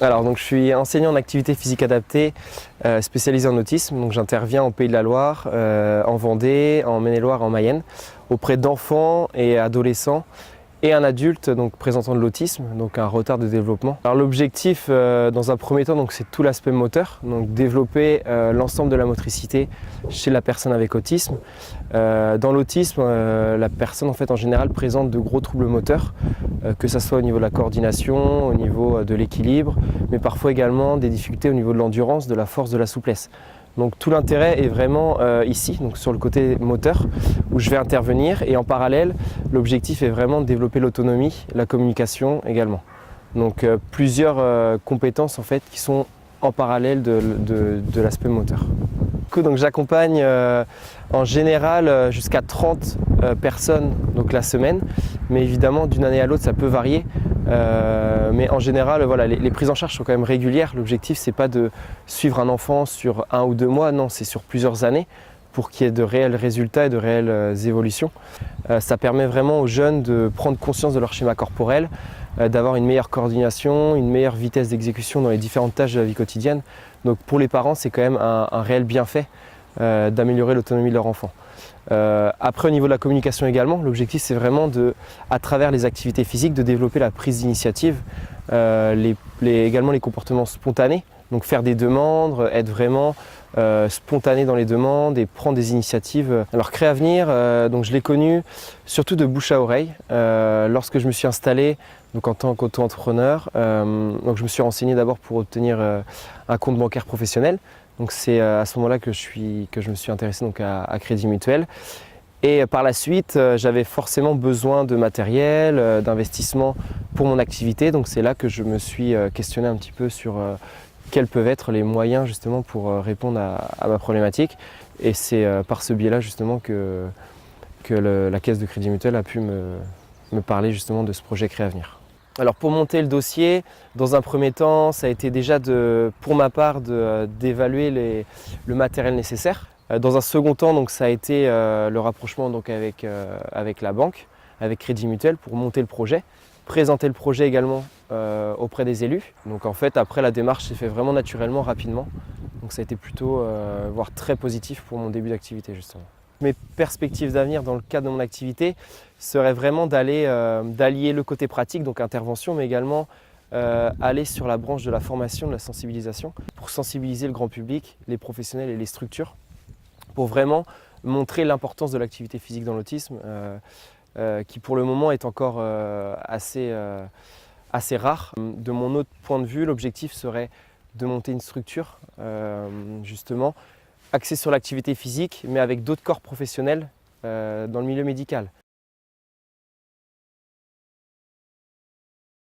Alors, donc, je suis enseignant en activité physique adaptée, spécialisé en autisme. Donc, j'interviens au Pays de la Loire, en Vendée, en Maine-et-Loire, en Mayenne, auprès d'enfants et adolescents et un adulte donc, présentant de l'autisme, donc un retard de développement. Alors, l'objectif, dans un premier temps, donc, c'est tout l'aspect moteur, donc développer l'ensemble de la motricité chez la personne avec autisme. Dans l'autisme, la personne en fait en général présente de gros troubles moteurs, que ce soit au niveau de la coordination, au niveau de l'équilibre, mais parfois également des difficultés au niveau de l'endurance, de la force, de la souplesse. Donc tout l'intérêt est vraiment ici, donc sur le côté moteur, où je vais intervenir, et en parallèle, l'objectif est vraiment de développer l'autonomie, la communication également. Donc plusieurs compétences en fait qui sont en parallèle de l'aspect moteur. Donc j'accompagne en général jusqu'à 30 personnes donc la semaine, mais évidemment d'une année à l'autre ça peut varier. Mais en général, voilà, les prises en charge sont quand même régulières. L'objectif c'est pas de suivre un enfant sur 1 ou 2 mois, non, c'est sur plusieurs années pour qu'il y ait de réels résultats et de réelles évolutions. Ça permet vraiment aux jeunes de prendre conscience de leur schéma corporel, d'avoir une meilleure coordination, une meilleure vitesse d'exécution dans les différentes tâches de la vie quotidienne. Donc pour les parents, c'est quand même un réel bienfait d'améliorer l'autonomie de leur enfant. Après, au niveau de la communication également, l'objectif c'est vraiment à travers les activités physiques, de développer la prise d'initiative, également les comportements spontanés, donc faire des demandes, être vraiment spontané dans les demandes et prendre des initiatives. Alors Créavenir, donc je l'ai connu surtout de bouche à oreille lorsque je me suis installé donc en tant qu'auto-entrepreneur. Donc je me suis renseigné d'abord pour obtenir un compte bancaire professionnel. Donc c'est à ce moment-là que je me suis intéressé donc à Crédit Mutuel. Et par la suite, j'avais forcément besoin de matériel, d'investissement pour mon activité. Donc c'est là que je me suis questionné un petit peu sur quels peuvent être les moyens justement pour répondre à ma problématique. Et c'est par ce biais-là justement que la caisse de Crédit Mutuel a pu me parler justement de ce projet Créavenir. Alors pour monter le dossier, dans un premier temps, ça a été déjà pour ma part d'évaluer le matériel nécessaire. Dans un second temps, donc, ça a été le rapprochement donc, avec la banque, avec Crédit Mutuel pour monter le projet, présenter le projet également auprès des élus. Donc en fait, après la démarche s'est fait vraiment naturellement, rapidement. Donc ça a été plutôt, voire très positif pour mon début d'activité justement. Mes perspectives d'avenir dans le cadre de mon activité seraient vraiment d'allier le côté pratique, donc intervention, mais également aller sur la branche de la formation, de la sensibilisation, pour sensibiliser le grand public, les professionnels et les structures, pour vraiment montrer l'importance de l'activité physique dans l'autisme, qui pour le moment est encore assez rare. De mon autre point de vue, l'objectif serait de monter une structure, justement, axée sur l'activité physique, mais avec d'autres corps professionnels dans le milieu médical.